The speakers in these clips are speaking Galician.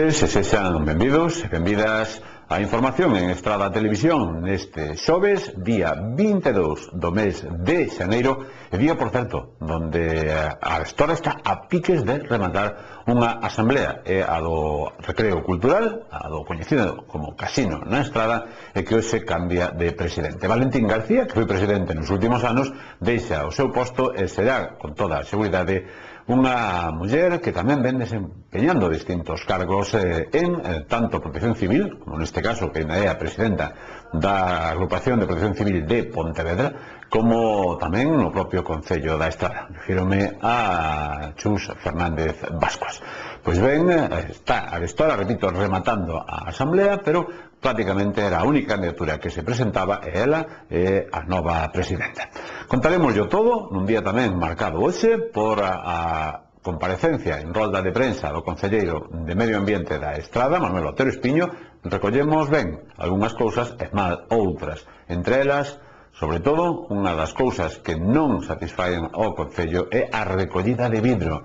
E sexan benvidos e benvidas á información en Estrada Televisión neste xoves, día 22 do mes de xaneiro, e día, por certo, donde a Estora está a piques de rematar unha asamblea, a do Recreo Cultural, a do coñecido como Casino na Estrada, e que hoxe cambia de presidente. Valentín García, que foi presidente nos últimos anos, deixa o seu posto e será, con toda a seguridade, unha muller que tamén ven desempeñando distintos cargos en tanto Protección Civil, como neste caso que é a presidenta da Agrupación de Protección Civil de Pontevedra, como tamén no propio Concello da Estrada. Refírome a Chus Fernández Bascuas. Pois ben, está a Estrada, repito, rematando a asamblea, pero prácticamente era a única candidatura que se presentaba e ela é a nova presidenta. Contaremoslo todo nun día tamén marcado hoxe por a comparecencia en rolda de prensa do concelleiro de Medio Ambiente da Estrada, Manuel Otero Espiño. Recollemos ben algunhas cousas e mal outras, entre elas, sobre todo, unha das cousas que non satisfaen ao concello é a recollida de vidro.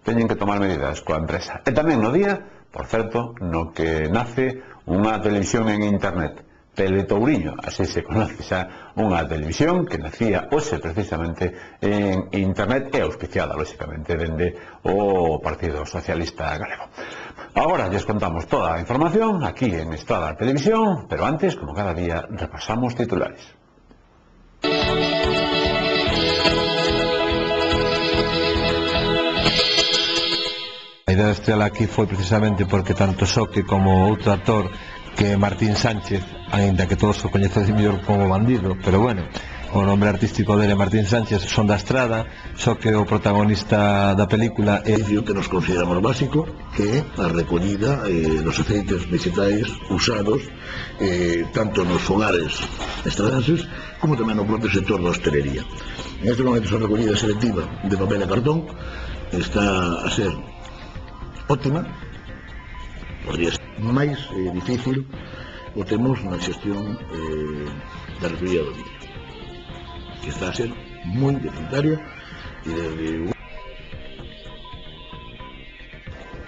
Teñen que tomar medidas coa empresa. E tamén no día, por certo, no que nace unha televisión en internet, Teletouriño, así se conoce xa unha televisión que nacía hoxe precisamente en internet e auspiciada, lóxicamente, dende o Partido Socialista Galego. Agora lles contamos toda a información aquí en Estrada Televisión, pero antes, como cada día, repasamos titulares. A idea de estrela aquí foi precisamente porque tanto Soque como outro actor que é Martín Sánchez, aínda que todos o coñecen mellor como Bandido, pero bueno, o nome artístico dele Martín Sánchez, son da Estrada, só que o protagonista da película é que nos consideramos básico, que é a recollida dos aceites vegetais usados tanto nos fogares estradenses como tamén no propio sector da hostelería. En este momento son recollida selectiva de papel e cartón, está a ser óptima, podría ser máis difícil o temos na xestión da recollida do vidro, que está a ser moi deficitaria e desde...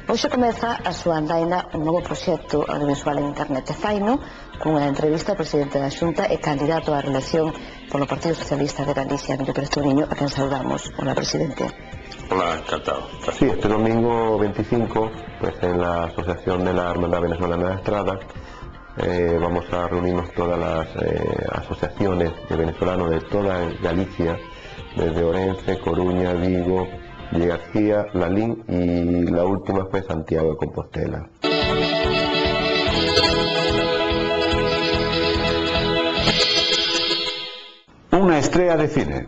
Hoxe comeza a súa andaina un novo proxecto audiovisual en internet e faino cunha entrevista ao presidente da Xunta e candidato á reelección polo Partido Socialista de Galicia, Emilio Pérez Touriño, a quen saudamos. Hola, presidente. Hola, encantado. Sí, este domingo 25, pues en la Asociación de la Hermandad Venezolana de Estrada, vamos a reunirnos todas las asociaciones de venezolanos de toda Galicia, desde Orense, Coruña, Vigo, García, Lalín y la última fue Santiago de Compostela. Unha estrea de cine.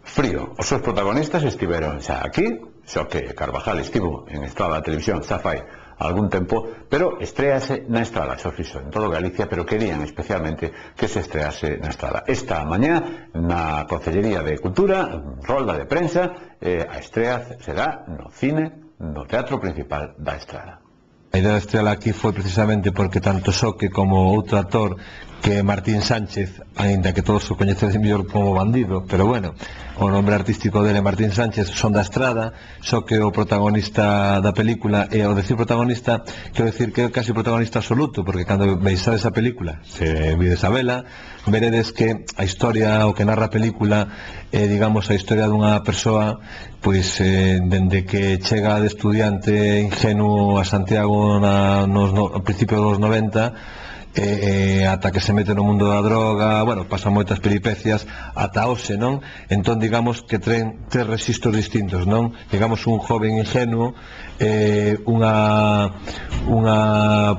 Frío. Os seus protagonistas estiveron xa aquí, xo que Carvajal estivo en Estrada Televisión xa fai algún tempo, pero estrease na Estrada, xo fixo en todo Galicia, pero querían especialmente que se estrease na Estrada. Esta mañá, na Concellería de Cultura, rolda de prensa, a estrea será no cine, no Teatro Principal da Estrada. A idea de estrela aquí foi precisamente porque tanto Soque como outro actor que é Martín Sánchez, aínda que todos o coñecen mellor como Bandido, pero bueno, o nome artístico dele Martín Sánchez, son da Estrada, só que o protagonista da película, e ao decir protagonista, quero decir que é casi protagonista absoluto, porque cando veixades a película, se vides a vela, veredes que a historia, o que narra a película, é, digamos, a historia dunha persoa, pois, dende que chega de estudiante ingenuo a Santiago no principio dos 90, ata que se mete no mundo da droga, bueno, pasan moitas peripecias ata hoxe, non? Entón, digamos que ten tres rexistros distintos, non? Digamos, un joven ingenuo, unha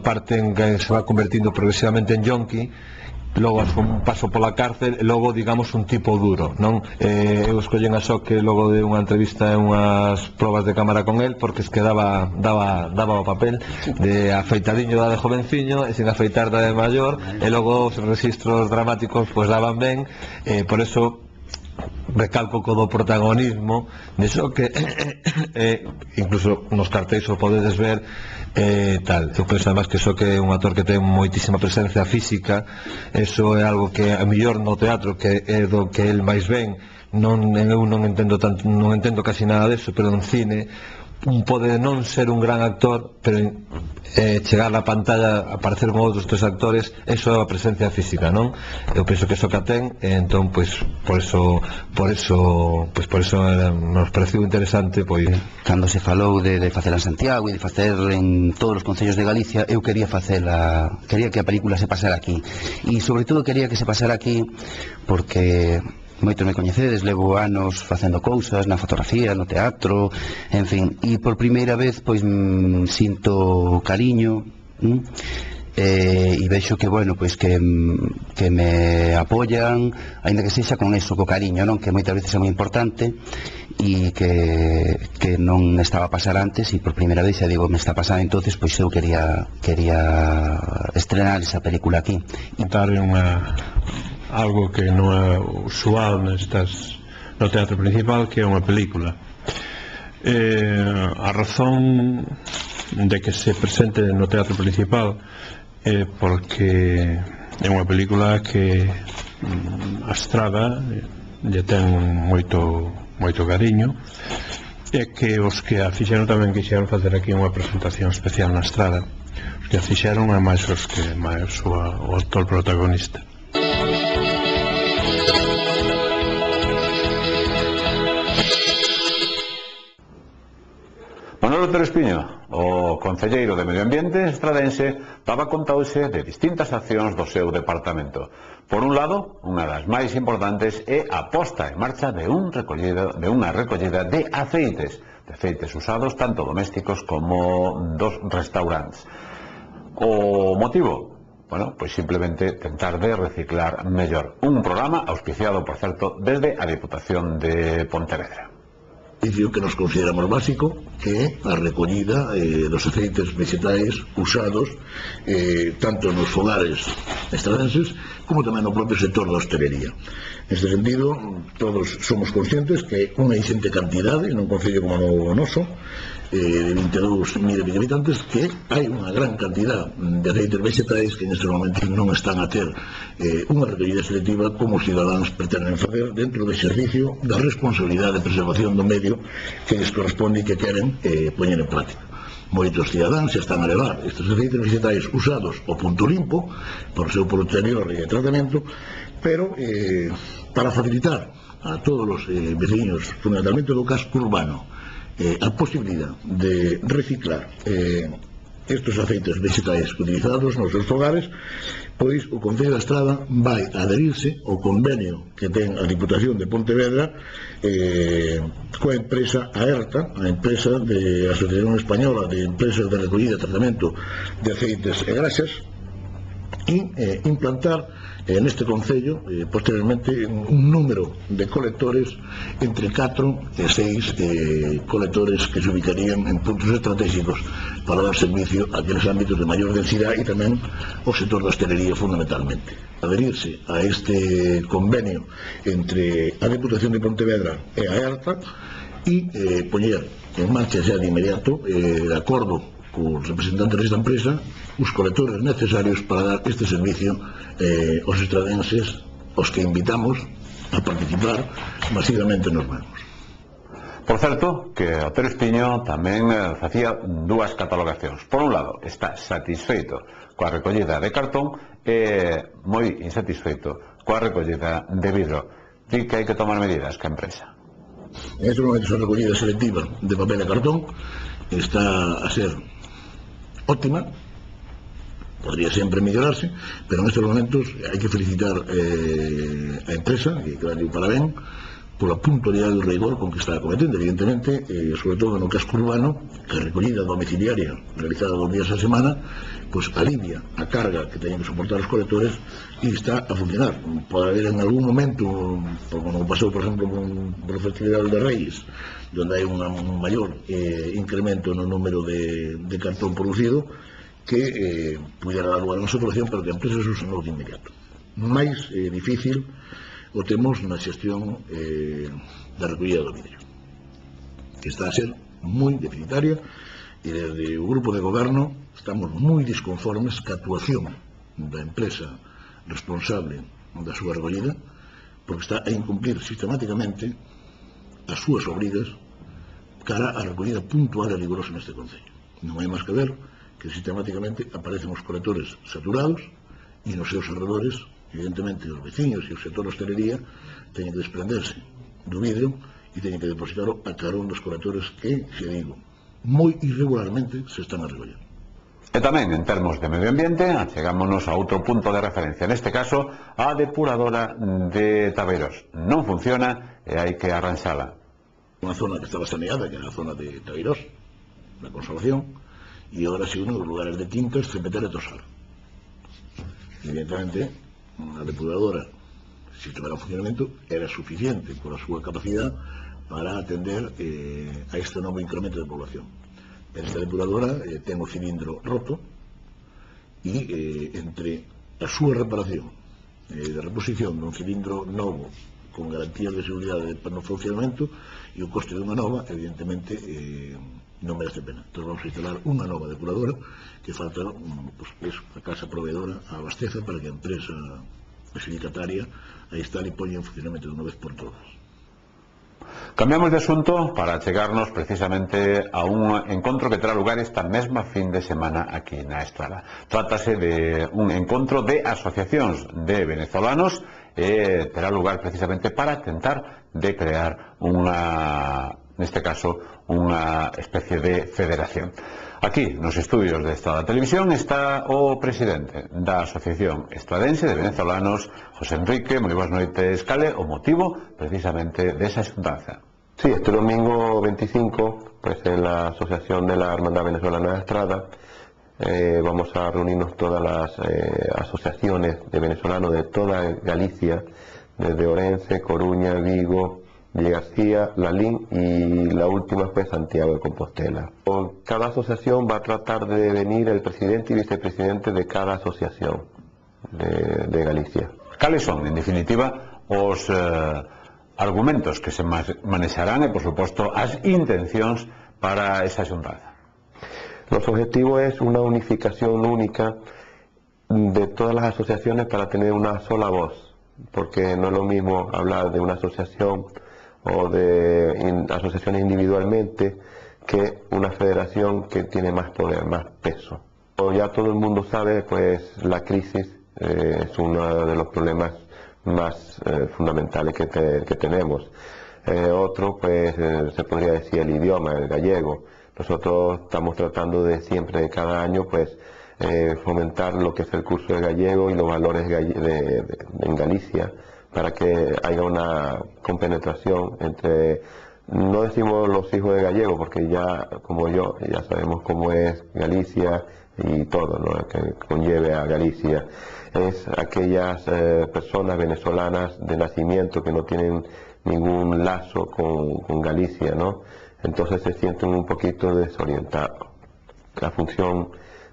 parte en que se va convertindo progresivamente en yonki, logo un paso pola cárcel e logo, digamos, un tipo duro, non? Eu escollen a Soque logo de unha entrevista e unhas probas de cámara con el, porque es que daba o papel de afeitadiño da de jovenciño e sin afeitar da de maior, e logo os registros dramáticos pois daban ben, por eso recalco co do protagonismo de Soque, incluso nos cartéis o podedes ver, tal. Eu penso además que Soque é un actor que ten moitísima presencia física, eso é algo que a mellor no teatro, que é do que el máis ben, eu non entendo casi nada deso, pero en cine pode non ser un gran actor, pero chegar á pantalla, aparecer con outros tres actores, eso é a presencia física, non? Eu penso que eso que ten, entón, pois, por eso nos pareceu interesante, pois. Cando se falou de facela en Santiago e de facer en todos os concellos de Galicia, eu quería que a película se pasara aquí, e sobre todo quería que se pasara aquí porque moitos me coñecedes, levo anos facendo cousas na fotografía, no teatro, en fin, e por primeira vez pois sinto cariño e vexo que, bueno, pois que me apoyan, aínda que sexa con eso, co cariño, non? Que moitas veces é moi importante e que non estaba a pasar antes, e por primeira vez, xa digo, me está pasando, entonces pois eu quería estrenar esa película aquí. Contar algo que non é usual no teatro principal, que é unha película. A razón de que se presente no teatro principal é porque é unha película que a Estrada lle ten moito cariño, e que os que a fixeron tamén quixeron facer aquí unha presentación especial na Estrada. Os que a fixeron é máis o actor protagonista. Manolo Terespiño, o concelleiro de Medio Ambiente estradense, daba conta hoxe de distintas accións do seu departamento. Por un lado, unha das máis importantes é a posta en marcha de unha recollida de aceites usados tanto domésticos como dos restaurantes. O motivo? Bueno, pois simplemente tentar de reciclar mellor. Un programa auspiciado, por certo, desde a Diputación de Pontevedra. Dicir que nos consideramos básico, que é a recollida dos aceites vegetais usados tanto nos fogares estradenses como tamén no propio sector da hostelería. Neste sentido, todos somos conscientes que unha inxente cantidade nun concello como o noso, de 22.000 habitantes, que hai unha gran cantidad de aceites vegetais que nestes momentos non están a ter unha recollida selectiva como os cidadáns pretenden facer dentro do exercicio da responsabilidade de preservación do medio que les corresponde e que queren poñer en práctica. Moitos cidadáns xa están a levar estes aceites vegetais usados ao punto limpo por seu posterior tratamento, pero para facilitar a todos os veciños, fundamentalmente do casco urbano, a posibilidad de reciclar estos aceites vegetais utilizados nos seus fogares, pois o Concello da Estrada vai adherirse ao convenio que ten a Diputación de Pontevedra coa empresa AERTA, a empresa de Asociación Española de Empresas de Recollida e Tratamento de Aceites e Graxas, e implantar neste concello posteriormente un número de colectores entre 4 e 6 colectores que se ubicarían en puntos estratégicos para dar servicio a aqueles ámbitos de maior densidade e tamén o sector da hostelería fundamentalmente. Adherirse a este convenio entre a Diputación de Pontevedra e a ERTA e poñer en marcha xa de inmediato, de acordo cos representantes desta empresa, os colectores necesarios para dar este servicio aos estradenses, os que invitamos a participar masivamente nos mesmos. Por certo, que o Terespiño tamén facía dúas catalogacións. Por un lado, está satisfeito coa recollida de cartón e moi insatisfeito coa recollida de vidro. Di que hai que tomar medidas que a empresa. En estes momentos a recollida selectiva de papel e cartón está a ser óptima, podría sempre mellorarse, pero nestes momentos hai que felicitar a empresa, que darlle un parabén, pola puntualidade e rigor con que está cometendo, evidentemente, sobre todo no casco urbano, que a recollida domiciliaria realizada 2 días a semana, pois alivia a carga que teñen que soportar os colectores e está a funcionar. Pode haber en algún momento, como pasou, por exemplo, por a festividade de Reis, donde hai un maior incremento no número de cartón producido, que pudiera dar lugar a unha saturación, pero que a empresa solucionou de inmediato. Mais difícil o temos na xestión da recollida do vidrio, que está a ser moi deficitaria, e desde o grupo de goberno estamos moi disconformes ca actuación da empresa responsable da súa recollida, porque está a incumplir sistemáticamente as súas obrigas cara á recollida puntual e rigurosa neste concello. Non hai máis que ver que sistemáticamente aparecen os colectores saturados e nos seus alrededores, evidentemente, os veciños e o sector hostelería teñen que desprenderse do vidro e teñen que depositarlo a carón dos colectores que, se digo, moi irregularmente se están a recoller. E tamén, en termos de medio ambiente, achegámonos a outro punto de referencia. Neste caso, a depuradora de Tabeiros. Non funciona e hai que arranxala. Unha zona que estaba saneada, que era a zona de Tabeiros, na Conservación, e agora se uno dos lugares de Quintas, Cementerio e Tosar. Evidentemente, a depuradora, se tivera un funcionamento, era suficiente por a súa capacidade para atender a este novo incremento de población. Pero esta depuradora ten o cilindro roto e entre a súa reparación de reposición dun cilindro novo con garantías de seguridade para o funcionamento e o coste dunha nova, evidentemente non merece pena. Entón vamos a instalar unha nova depuradora que falta a casa proveedora a abasteza para que a empresa adxudicataria aí está e poña en funcionamento de unha vez por todas. Cambiamos de asunto para chegarnos precisamente a un encontro que terá lugar esta mesma fin de semana aquí na Estrada. Trátase de un encontro de asociacións de venezolanos e terá lugar precisamente para tentar de crear neste caso, unha especie de federación. Aquí, nos estudios de Estrada Televisión, está o presidente da Asociación Estradense de Venezolanos, José Enrique. Moi boas noites. Cale o motivo, precisamente, desa xuntanza? Sí, este domingo 25, pues en la Asociación de la Hermandad Venezolana de Estrada, vamos a reunirnos todas las asociaciones de venezolanos de toda Galicia, desde Orense, Coruña, Vigo, García, Lalín y la última fue Santiago de Compostela. Cada asociación va a tratar de venir el presidente y vicepresidente de cada asociación de Galicia. Cales son, en definitiva, os argumentos que se manexarán e, por suposto, as intencións para esa xuntanza? Los objetivos es una unificación única de todas las asociaciones para tener una sola voz, porque no es lo mismo hablar de una asociación o de asociaciones individualmente que una federación que tiene más poder, más peso. Como ya todo el mundo sabe, pues la crisis es uno de los problemas más fundamentales que tenemos. Otro, pues se podría decir el idioma, el gallego. Nosotros estamos tratando de siempre, de cada año, pues fomentar lo que es el curso de gallego y los valores en Galicia, para que haya una compenetración entre, no decimos los hijos de gallego, porque ya, como yo, ya sabemos cómo es Galicia y todo, ¿no?, que conlleve a Galicia. Es aquellas personas venezolanas de nacimiento que no tienen ningún lazo con Galicia, ¿no? Entonces se sienten un poquito desorientados. La función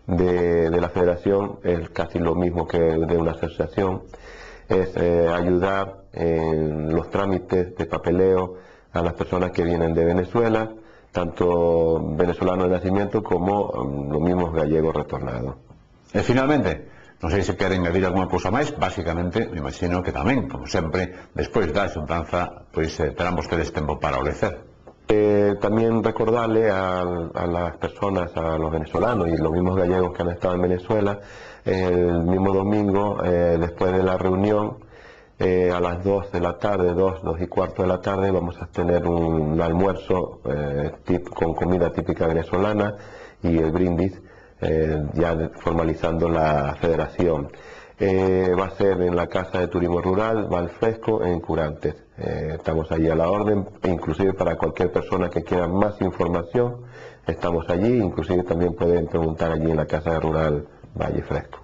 de la federación es casi lo mismo que de una asociación, es ayudar en los trámites de papeleo a las personas que vienen de Venezuela, tanto venezolanos de nacimiento como los mismos gallegos retornados. E finalmente, non sei se queren añadir alguna cousa máis. Básicamente, me imagino que tamén, como sempre, despois da xuntanza, pois terán vostedes tempo para o lecer. También recordarle a las personas, a los venezolanos y los mismos gallegos que han estado en Venezuela, el mismo domingo, después de la reunión, a las 2 de la tarde, 2:15 de la tarde, vamos a tener un almuerzo con comida típica venezolana y el brindis, ya formalizando la federación. Va a ser en la Casa de Turismo Rural Valfresco en Curantes. Estamos allí a la orden, inclusive para cualquier persona que quiera más información, estamos allí, inclusive también pueden preguntar allí en la Casa Rural Valle Fresco.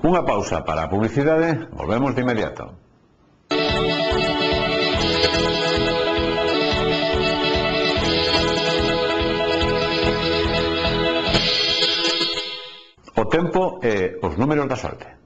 Unha pausa para a publicidade, volvemos de inmediato. O tempo e os números da sorte.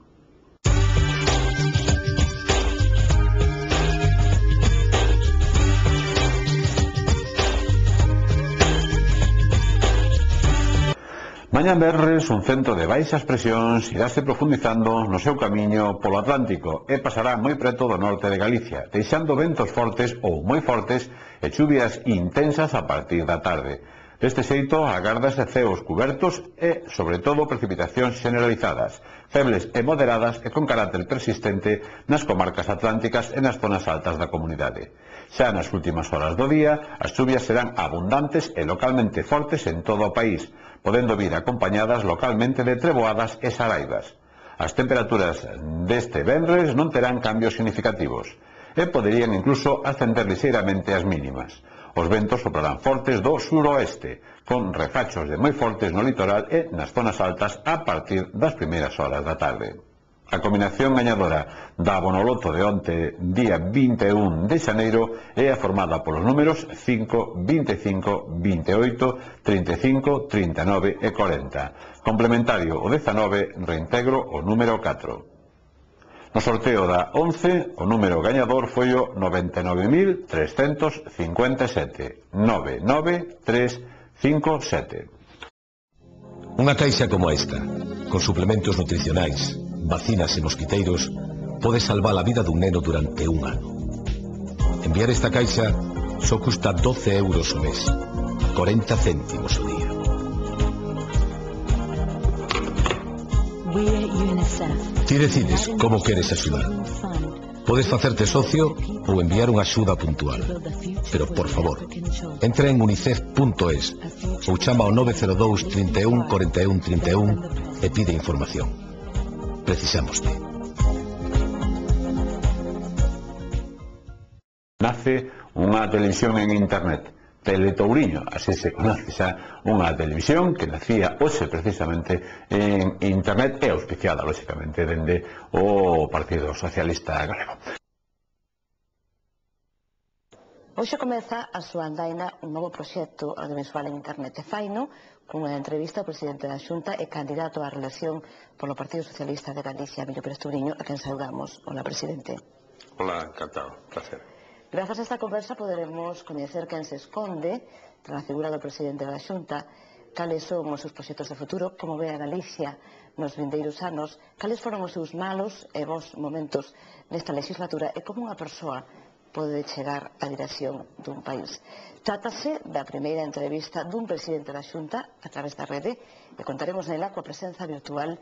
Mañá venres un centro de baixas presións irase profundizando no seu camiño polo Atlántico e pasará moi preto do norte de Galicia, deixando ventos fortes ou moi fortes e chuvias intensas a partir da tarde. Deste xeito, agárdase ceos cubertos e, sobre todo, precipitacións generalizadas, febles e moderadas e con carácter persistente nas comarcas atlánticas e nas zonas altas da comunidade. Xa nas últimas horas do día, as chuvias serán abundantes e localmente fortes en todo o país, podendo vir acompañadas localmente de treboadas e saraivas. As temperaturas deste venres non terán cambios significativos e poderían incluso ascender lixeiramente as mínimas. Os ventos soprarán fortes do suroeste, con refachos de moi fortes no litoral e nas zonas altas a partir das primeiras horas da tarde. A combinación gañadora da Bonoloto de onte, día 21 de xaneiro, é a formada polos números 5, 25, 28, 35, 39 e 40. Complementario o 19, reintegro o número 4. No sorteo da 11, o número gañador foi o 99.357. 99357. Unha caixa como esta, con suplementos nutricionais, vacinas e mosquiteiros, pode salvar a vida dun neno durante un ano. Enviar esta caixa só custa 12 euros o mes, 40 céntimos o día. Ti decides como queres axudar. Podes facerte socio ou enviar unha axuda puntual. Pero, por favor, entra en unicef.es ou chama ao 902 31 41 31 e pide información. Precisámoste. Nace unha televisión en internet, Teletouriño, así se conoce xa, unha televisión que nacía hoxe precisamente en internet e auspiciada, lóxicamente, dende o Partido Socialista Galego. Hoxe comeza a súa andaina un novo proxecto audiovisual en internet e faino cunha entrevista ao presidente da Xunta e candidato á reelección polo Partido Socialista de Galicia, Emilio Pérez Touriño, a quen saudamos. Hola, presidente. Hola, encantado, placer. Grazas a esta conversa poderemos coñecer quen se esconde tras a figura do presidente da Xunta, cales son os seus proxectos de futuro, como ve a Galicia nos vindeiros anos, cales foron os seus malos e bons momentos nesta legislatura e como unha persoa pode chegar á dirección dun país. Trátase da primeira entrevista dun presidente da Xunta a través da rede e contaremos nela coa presenza virtual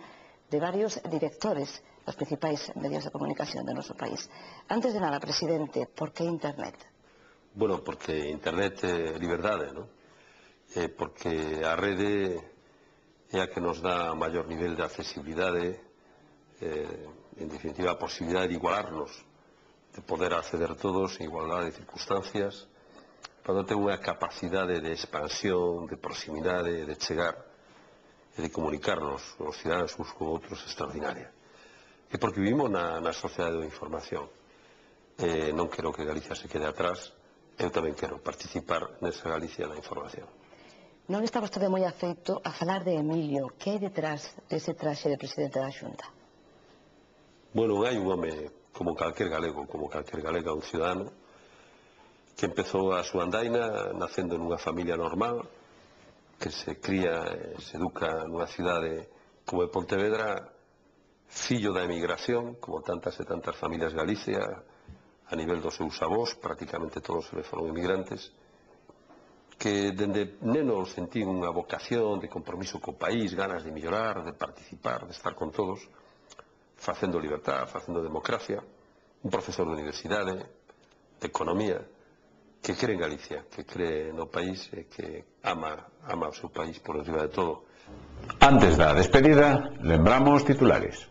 de varios directores dos principais medios de comunicación do noso país. Antes de nada, presidente, por que internet? Bueno, porque internet é liberdade, non? Porque a rede é a que nos dá maior nivel de accesibilidade, en definitiva a posibilidade de igualarnos, de poder acceder todos en igualdade de circunstancias, cando ten unha capacidade de expansión, de proximidade, de chegar e de comunicarnos os cidadáns uns con outros extraordinaria. E porque vivimos na sociedade da información. Non quero que Galicia se quede atrás, eu tamén quero participar nesa Galicia da información. Non está vostede moi afeito a falar de Emilio. Que hai detrás dese traxe de presidente da Xunta? Bueno, hai un home como calquer galego, como calquer galega, un cidadano, que empezou a súa andaina nacendo nunha familia normal, que se cría e se educa nunha cidade como é Pontevedra, fillo da emigración, como tantas e tantas familias Galicia, a nivel dos seus avós, prácticamente todos eles foron emigrantes, que dende neno sentín unha vocación de compromiso co país, ganas de mellorar, de participar, de estar con todos, facendo libertad, facendo democracia, un profesor de universidade, de economía, que cree en Galicia, que cree no país e que ama o seu país por enriba de todo. Antes da despedida, lembramos titulares.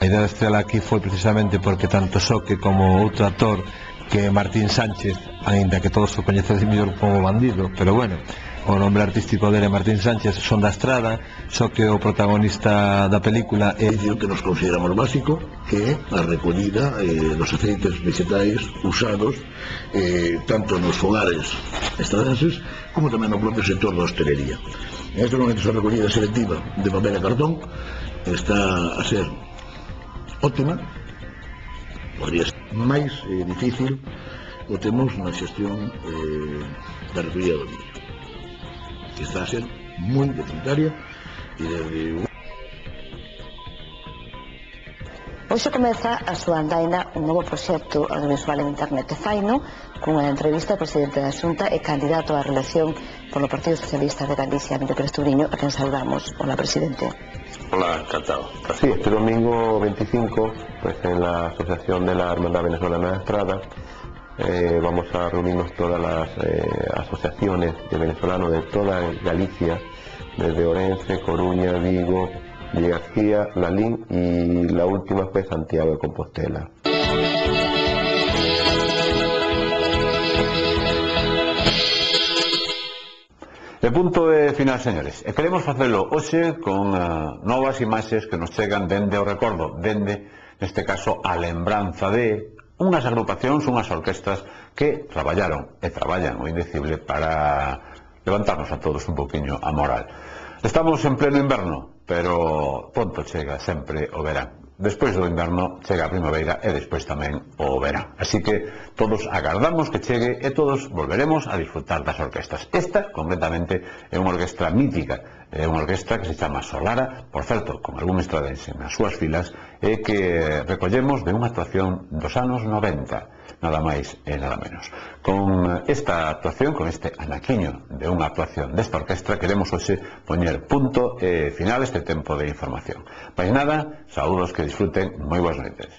A idea de estrela aquí foi precisamente porque tanto Soque como outro actor que é Martín Sánchez, aínda que todos o coñecedes mellor como Bandido, pero bueno, o nome artístico dele Martín Sánchez, son da Estrada, só que o protagonista da película É dicir, o que nos consideramos básico, que é a recollida dos aceites vegetais usados tanto nos fogares estradenses como tamén no propio sector da hostelería. En estes momentos a recollida selectiva de papel e cartón está a ser óptima, podría ser máis difícil o temos na xestión da recollida do millo, que está a ser moi deficitaria e desde... Hoxe comeza a súa andaina un novo proxecto audiovisual en internet de Faino, cunha entrevista ao presidente da Xunta e candidato á reelección polo Partido Socialista de Galicia, Emilio Pérez Touriño, a quen saudamos. Hola, presidente. Hola, encantado. Sí, este domingo 25, pues en la Asociación de la Hermandad Venezolana de Estrada, vamos a reunirnos todas las asociaciones de venezolanos de toda Galicia, desde Orense, Coruña, Vigo, García, Lalín y la última fue Santiago de Compostela. De punto de final, señores, e queremos facelo hoxe con novas imaxes que nos chegan dende o recordo, dende, neste caso, a lembranza de unhas agrupacións, unhas orquestas que traballaron e traballan o indecible para levantarnos a todos un poquinho a moral. Estamos en pleno inverno, pero pronto chega sempre o verán. Despois do inverno chega a primavera e despois tamén o verán. Así que todos agardamos que chegue e todos volveremos a disfrutar das orquestas. Esta, concretamente, é unha orquestra mítica, é unha orquestra que se chama Solara, por certo, con algún estradense nas súas filas, e que recollemos de unha actuación dos anos 90, nada máis e nada menos. Con esta actuación, con este anaquiño de unha actuación desta orquestra, queremos hoxe poñer punto e final este tempo de información. Mais nada, saúdos, que disfruten, moi boas noites.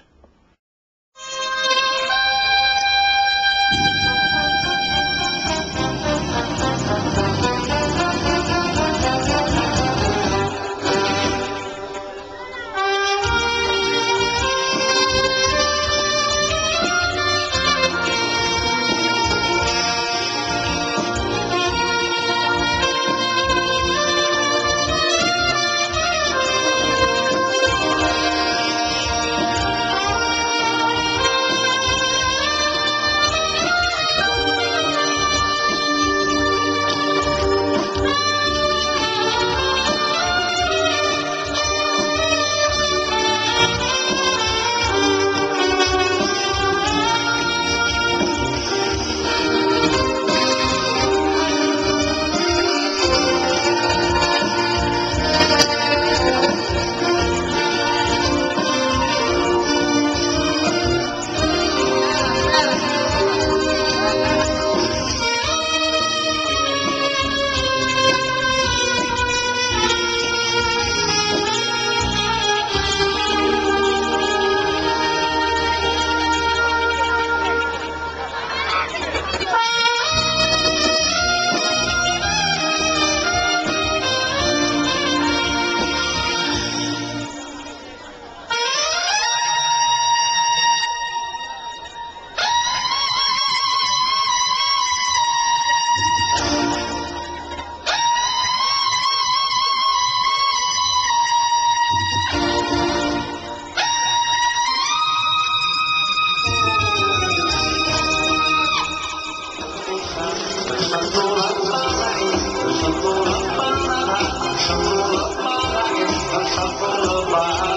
Bye.